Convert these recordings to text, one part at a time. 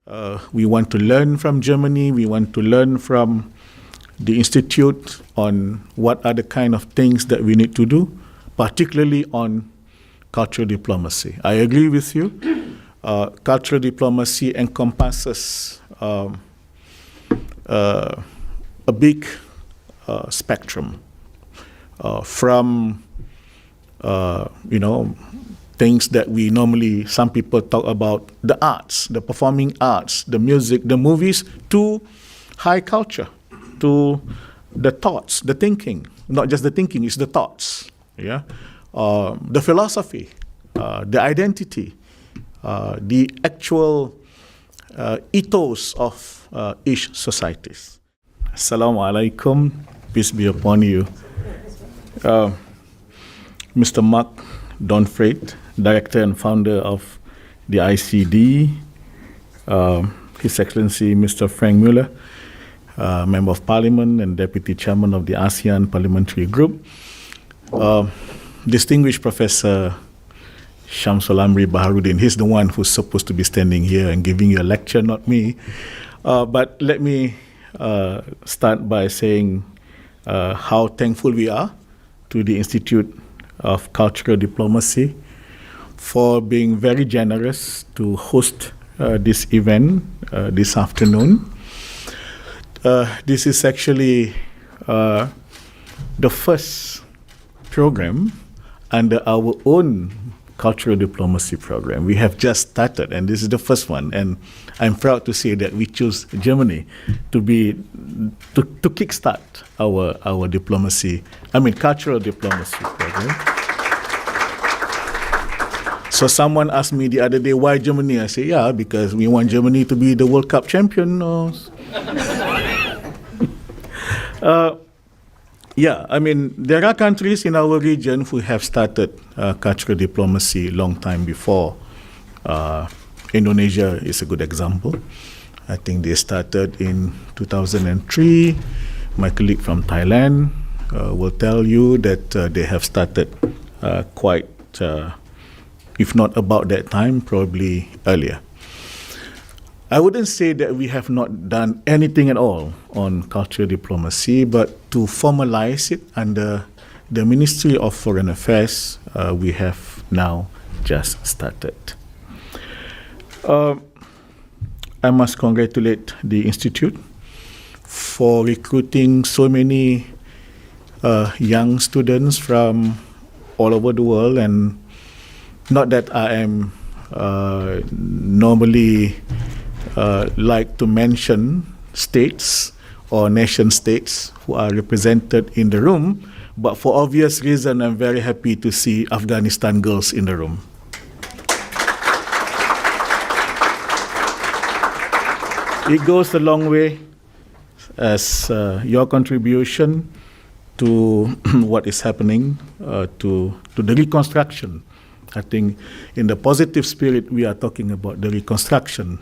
We want to learn from Germany. We want to learn from the Institute on what are the kind of things that we need to do, particularly on cultural diplomacy. I agree with you. Cultural diplomacy encompasses a big spectrum from, things that we normally, some people talk about, the arts, the performing arts, the music, the movies, to high culture, to the thoughts, the thinking. Not just the thinking, it's the thoughts. Yeah, the philosophy, the identity, the actual ethos of each society. Assalamu alaikum, peace be upon you. Mr. Mark Donfreight, Director and Founder of the ICD, His Excellency Mr. Frank Mueller, Member of Parliament and Deputy Chairman of the ASEAN Parliamentary Group, distinguished Professor Shamsul Amri Baharuddin. He's the one who's supposed to be standing here and giving you a lecture, not me. But let me start by saying how thankful we are to the Institute of Cultural Diplomacy for being very generous to host this event this afternoon. This is actually the first program under our own cultural diplomacy program. We have just started, and this is the first one. And I'm proud to say that we chose Germany to kickstart our diplomacy. Cultural diplomacy program. So someone asked me the other day, why Germany? I say, yeah, because we want Germany to be the World Cup champion. There are countries in our region who have started cultural diplomacy a long time before. Indonesia is a good example. I think they started in 2003. My colleague from Thailand will tell you that they have started quite, if not about that time, probably earlier. I wouldn't say that we have not done anything at all on cultural diplomacy, but to formalize it under the Ministry of Foreign Affairs, we have now just started. I must congratulate the Institute for recruiting so many young students from all over the world, and not that I am normally like to mention states or nation states who are represented in the room, but for obvious reason, I'm very happy to see Afghanistan girls in the room. It goes a long way as your contribution to what is happening, to the reconstruction. I think in the positive spirit, we are talking about the reconstruction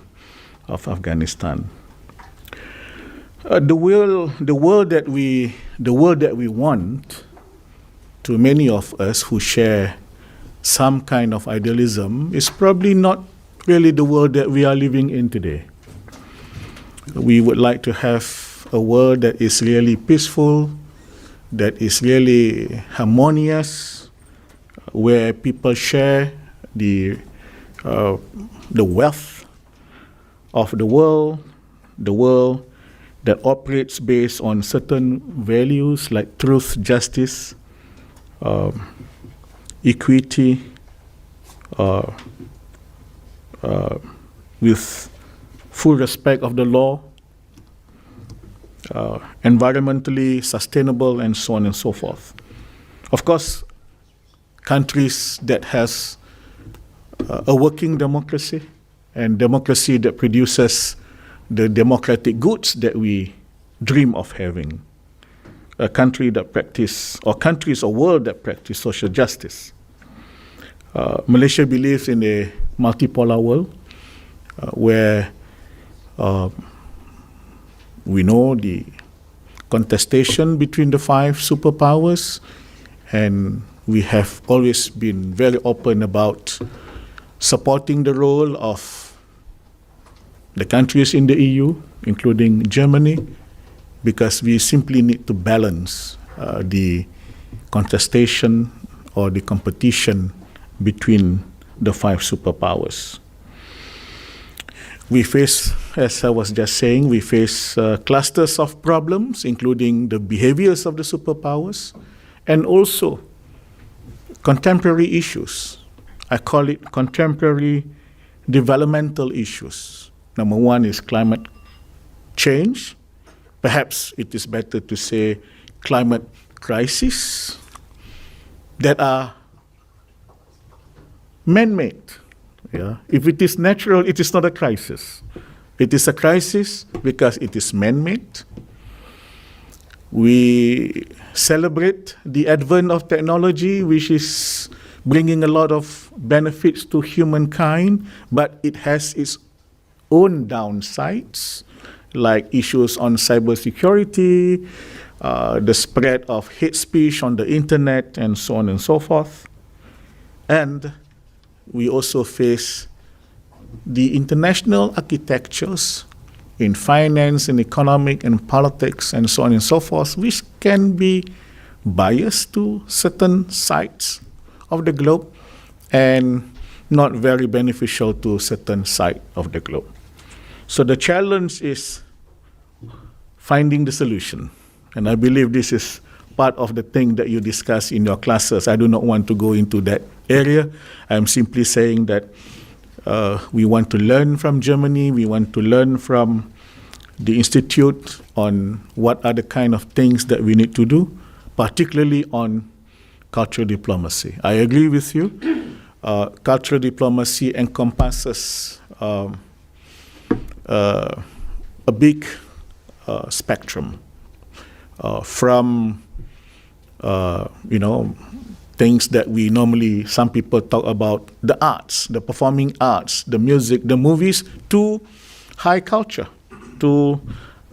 of Afghanistan. The world that we want, to many of us who share some kind of idealism, is probably not really the world that we are living in today. We would like to have a world that is really peaceful, that is really harmonious, where people share the wealth of the world that operates based on certain values like truth, justice, equity, with full respect of the law, environmentally sustainable, and so on and so forth. Of course, countries that has a working democracy and democracy that produces the democratic goods that we dream of having. A country that practice, or countries or world that practice social justice. Malaysia believes in a multipolar world where we know the contestation between the five superpowers, and we have always been very open about supporting the role of the countries in the EU, including Germany, because we simply need to balance the contestation or the competition between the five superpowers. We face, as I was just saying, we face clusters of problems, including the behaviors of the superpowers, and also contemporary issues. I call it contemporary developmental issues. Number one is climate change. Perhaps it is better to say climate crisis that are man-made. Yeah? If it is natural, it is not a crisis. It is a crisis because it is man-made. We celebrate the advent of technology, which is bringing a lot of benefits to humankind, but it has its own downsides, like issues on cybersecurity, the spread of hate speech on the internet, and so on and so forth. And we also face the international architectures in finance and economic and politics and so on and so forth, which can be biased to certain sides of the globe and not very beneficial to certain side of the globe. So the challenge is finding the solution. And I believe this is part of the thing that you discuss in your classes. I do not want to go into that area. I'm simply saying that we want to learn from Germany. We want to learn from the Institute on what are the kind of things that we need to do, particularly on cultural diplomacy. I agree with you. Cultural diplomacy encompasses a big spectrum from, things that we normally, some people talk about, the arts, the performing arts, the music, the movies, to high culture, to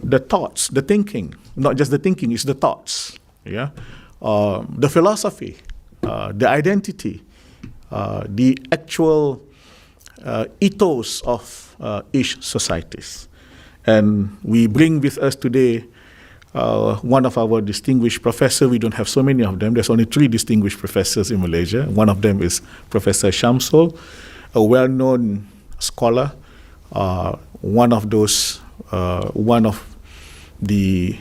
the thoughts, the thinking. Not just the thinking, it's the thoughts. Yeah, the philosophy, the identity, the actual ethos of each societies. And we bring with us today one of our distinguished professors. We don't have so many of them. There's only 3 distinguished professors in Malaysia. One of them is Professor Shamsul, a well-known scholar, one of the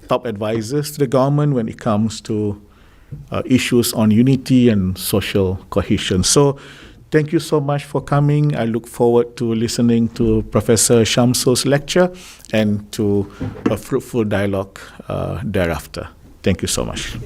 top advisors to the government when it comes to issues on unity and social cohesion. So thank you so much for coming. I look forward to listening to Professor Shamsul's lecture and to a fruitful dialogue thereafter. Thank you so much.